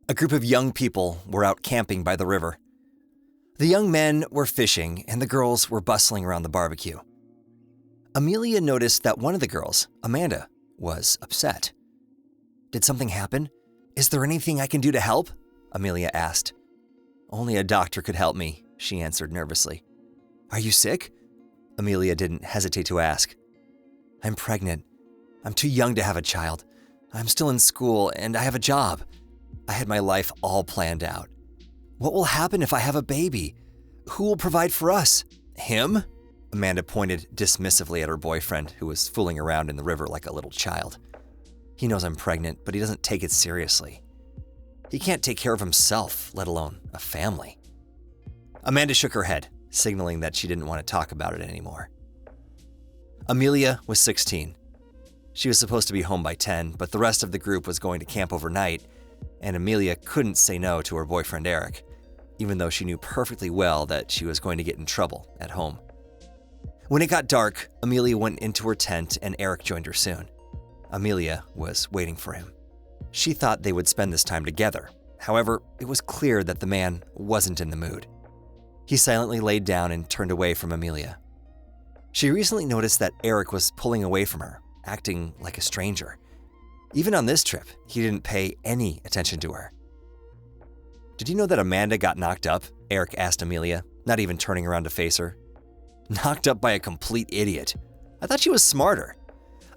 A group of young people were out camping by the river. The young men were fishing and the girls were bustling around the barbecue. Amelia noticed that one of the girls, Amanda, was upset. "Did something happen? Is there anything I can do to help?" Amelia asked. "Only a doctor could help me," she answered nervously. "Are you sick?" Amelia didn't hesitate to ask. "I'm pregnant. I'm too young to have a child. I'm still in school and I have a job. I had my life all planned out. What will happen if I have a baby? Who will provide for us? Him?" Amanda pointed dismissively at her boyfriend, who was fooling around in the river like a little child. "He knows I'm pregnant, but he doesn't take it seriously. He can't take care of himself, let alone a family." Amanda shook her head, signaling that she didn't want to talk about it anymore. Amelia was 16. She was supposed to be home by 10, but the rest of the group was going to camp overnight, and Amelia couldn't say no to her boyfriend Eric, even though she knew perfectly well that she was going to get in trouble at home. When it got dark, Amelia went into her tent and Eric joined her soon. Amelia was waiting for him. She thought they would spend this time together. However, it was clear that the man wasn't in the mood. He silently laid down and turned away from Amelia. She recently noticed that Eric was pulling away from her, acting like a stranger. Even on this trip, he didn't pay any attention to her. "Did you know that Amanda got knocked up?" Eric asked Amelia, not even turning around to face her. "Knocked up by a complete idiot. I thought she was smarter.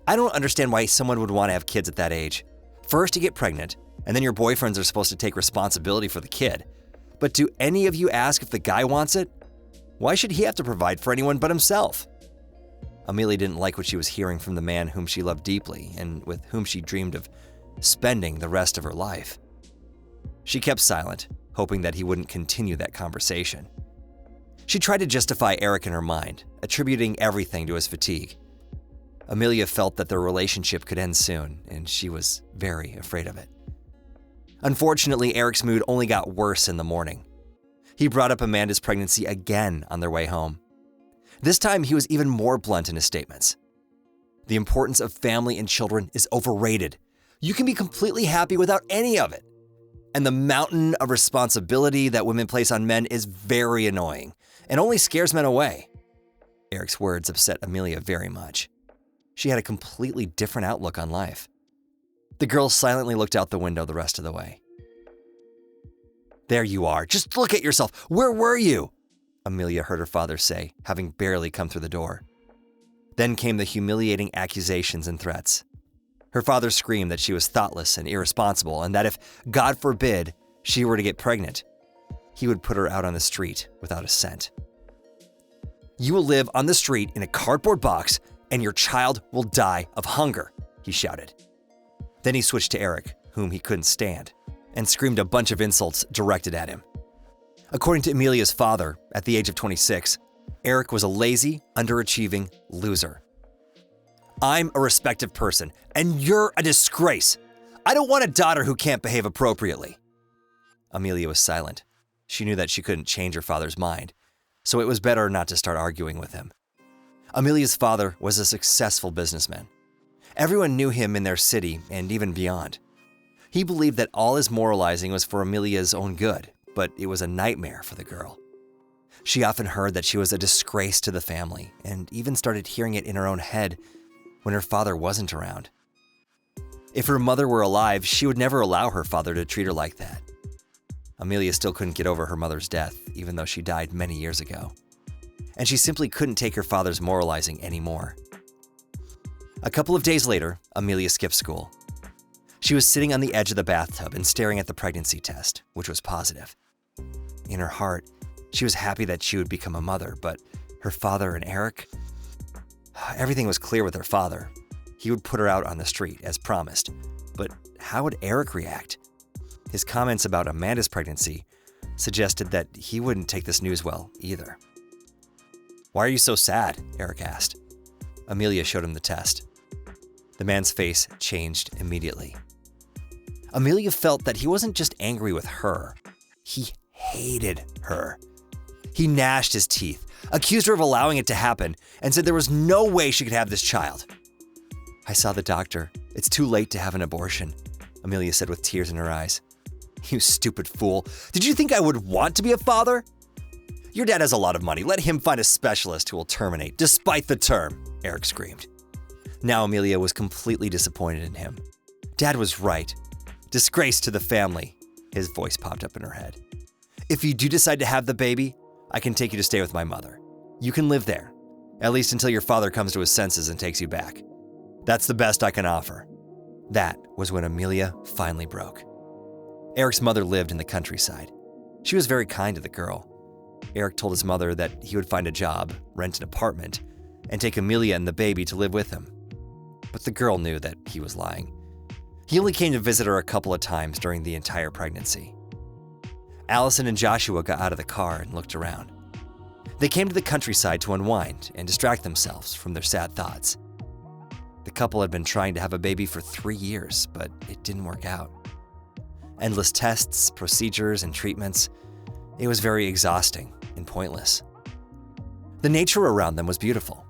I don't understand why someone would want to have kids at that age. First you get pregnant, and then your boyfriends are supposed to take responsibility for the kid. But do any of you ask if the guy wants it? Why should he have to provide for anyone but himself?" Amelia didn't like what she was hearing from the man whom she loved deeply and with whom she dreamed of spending the rest of her life. She kept silent, hoping that he wouldn't continue that conversation. She tried to justify Eric in her mind, attributing everything to his fatigue. Amelia felt that their relationship could end soon, and she was very afraid of it. Unfortunately, Eric's mood only got worse in the morning. He brought up Amanda's pregnancy again on their way home. This time, he was even more blunt in his statements. "The importance of family and children is overrated. You can be completely happy without any of it. And the mountain of responsibility that women place on men is very annoying and only scares men away." Eric's words upset Amelia very much. She had a completely different outlook on life. The girl silently looked out the window the rest of the way. "There you are. Just look at yourself. Where were you?" Amelia heard her father say, having barely come through the door. Then came the humiliating accusations and threats. Her father screamed that she was thoughtless and irresponsible, and that if, God forbid, she were to get pregnant, he would put her out on the street without a cent. "You will live on the street in a cardboard box, and your child will die of hunger," he shouted. Then he switched to Eric, whom he couldn't stand, and screamed a bunch of insults directed at him. According to Amelia's father, at the age of 26, Eric was a lazy, underachieving loser. "I'm a respected person, and you're a disgrace. I don't want a daughter who can't behave appropriately." Amelia was silent. She knew that she couldn't change her father's mind, so it was better not to start arguing with him. Amelia's father was a successful businessman. Everyone knew him in their city and even beyond. He believed that all his moralizing was for Amelia's own good, but it was a nightmare for the girl. She often heard that she was a disgrace to the family, and even started hearing it in her own head when her father wasn't around. If her mother were alive, she would never allow her father to treat her like that. Amelia still couldn't get over her mother's death, even though she died many years ago. And she simply couldn't take her father's moralizing anymore. A couple of days later, Amelia skipped school. She was sitting on the edge of the bathtub and staring at the pregnancy test, which was positive. In her heart, she was happy that she would become a mother, but her father and Eric? Everything was clear with her father. He would put her out on the street, as promised. But how would Eric react? His comments about Amanda's pregnancy suggested that he wouldn't take this news well either. "Why are you so sad?" Eric asked. Amelia showed him the test. The man's face changed immediately. Amelia felt that he wasn't just angry with her. He hated her. He gnashed his teeth, accused her of allowing it to happen, and said there was no way she could have this child. "I saw the doctor. It's too late to have an abortion," Amelia said with tears in her eyes. You stupid fool. Did you think I would want to be a father? Your dad has a lot of money. Let him find a specialist who will terminate, despite the term, Eric screamed. Now Amelia was completely disappointed in him. Dad was right. Disgrace to the family. His voice popped up in her head. If you do decide to have the baby, I can take you to stay with my mother. You can live there, at least until your father comes to his senses and takes you back. That's the best I can offer. That was when Amelia finally broke. Eric's mother lived in the countryside. She was very kind to the girl. Eric told his mother that he would find a job, rent an apartment, and take Amelia and the baby to live with him. But the girl knew that he was lying. He only came to visit her a couple of times during the entire pregnancy. Allison and Joshua got out of the car and looked around. They came to the countryside to unwind and distract themselves from their sad thoughts. The couple had been trying to have a baby for 3 years, but it didn't work out. Endless tests, procedures, and treatments. It was very exhausting and pointless. The nature around them was beautiful.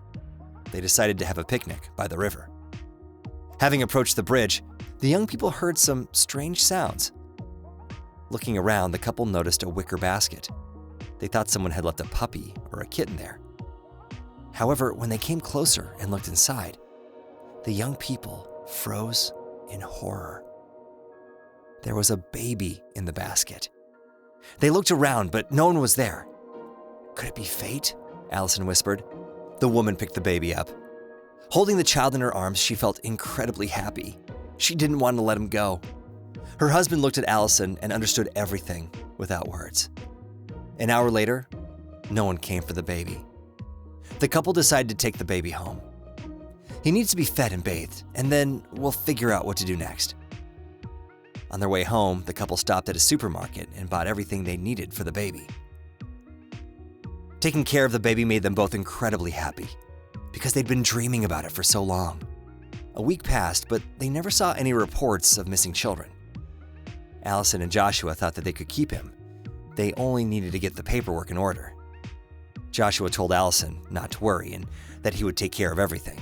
They decided to have a picnic by the river. Having approached the bridge, the young people heard some strange sounds. Looking around, the couple noticed a wicker basket. They thought someone had left a puppy or a kitten there. However, when they came closer and looked inside, the young people froze in horror. There was a baby in the basket. They looked around, but no one was there. Could it be fate? Allison whispered. The woman picked the baby up. Holding the child in her arms, she felt incredibly happy. She didn't want to let him go. Her husband looked at Allison and understood everything without words. An hour later, no one came for the baby. The couple decided to take the baby home. He needs to be fed and bathed, and then we'll figure out what to do next. On their way home, the couple stopped at a supermarket and bought everything they needed for the baby. Taking care of the baby made them both incredibly happy because they'd been dreaming about it for so long. A week passed, but they never saw any reports of missing children. Allison and Joshua thought that they could keep him. They only needed to get the paperwork in order. Joshua told Allison not to worry and that he would take care of everything.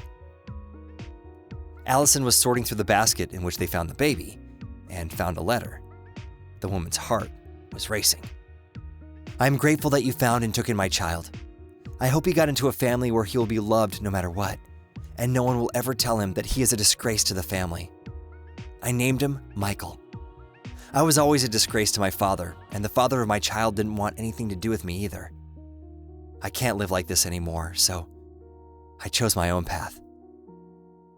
Allison was sorting through the basket in which they found the baby and found a letter. The woman's heart was racing. I'm grateful that you found and took in my child. I hope he got into a family where he will be loved no matter what, and no one will ever tell him that he is a disgrace to the family. I named him Michael. I was always a disgrace to my father, and the father of my child didn't want anything to do with me either. I can't live like this anymore, so I chose my own path.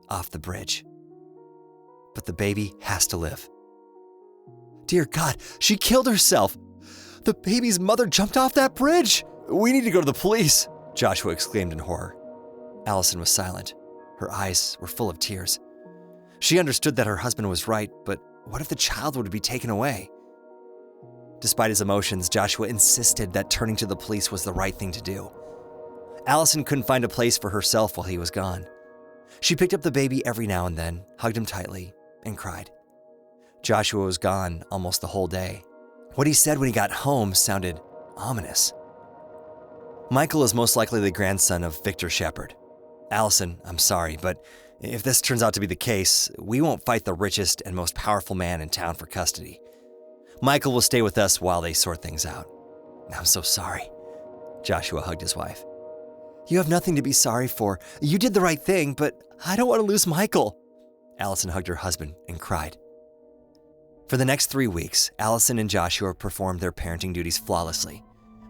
Off the bridge. But the baby has to live. Dear God, she killed herself! The baby's mother jumped off that bridge! We need to go to the police, Joshua exclaimed in horror. Allison was silent. Her eyes were full of tears. She understood that her husband was right, but what if the child would be taken away? Despite his emotions, Joshua insisted that turning to the police was the right thing to do. Allison couldn't find a place for herself while he was gone. She picked up the baby every now and then, hugged him tightly, and cried. Joshua was gone almost the whole day. What he said when he got home sounded ominous. Michael is most likely the grandson of Victor Shepard. Allison, I'm sorry, but if this turns out to be the case, we won't fight the richest and most powerful man in town for custody. Michael will stay with us while they sort things out. I'm so sorry. Joshua hugged his wife. You have nothing to be sorry for. You did the right thing, but I don't want to lose Michael. Allison hugged her husband and cried. For the next 3 weeks, Allison and Joshua performed their parenting duties flawlessly,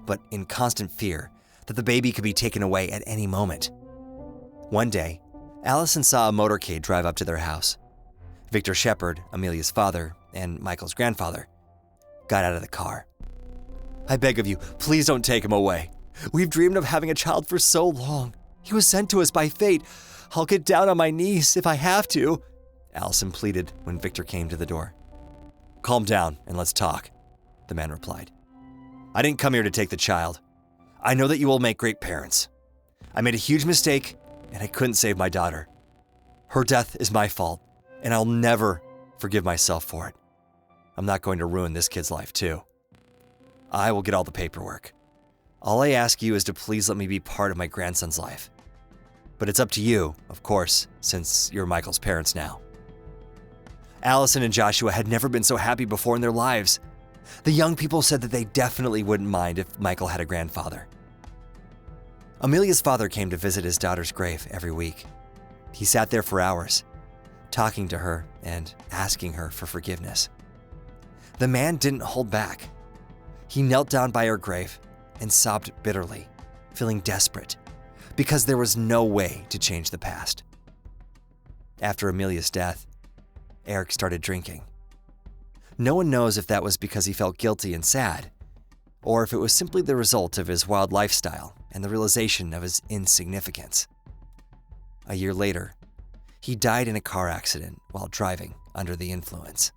but in constant fear that the baby could be taken away at any moment. One day, Allison saw a motorcade drive up to their house. Victor Shepard, Amelia's father, and Michael's grandfather got out of the car. I beg of you, please don't take him away. We've dreamed of having a child for so long. He was sent to us by fate. I'll get down on my knees if I have to, Allison pleaded when Victor came to the door. Calm down and let's talk, the man replied. I didn't come here to take the child. I know that you will make great parents. I made a huge mistake and I couldn't save my daughter. Her death is my fault and I'll never forgive myself for it. I'm not going to ruin this kid's life too. I will get all the paperwork. All I ask you is to please let me be part of my grandson's life. But it's up to you, of course, since you're Michael's parents now. Allison and Joshua had never been so happy before in their lives. The young people said that they definitely wouldn't mind if Michael had a grandfather. Amelia's father came to visit his daughter's grave every week. He sat there for hours, talking to her and asking her for forgiveness. The man didn't hold back. He knelt down by her grave and sobbed bitterly, feeling desperate, because there was no way to change the past. After Amelia's death, Eric started drinking. No one knows if that was because he felt guilty and sad, or if it was simply the result of his wild lifestyle and the realization of his insignificance. A year later, he died in a car accident while driving under the influence.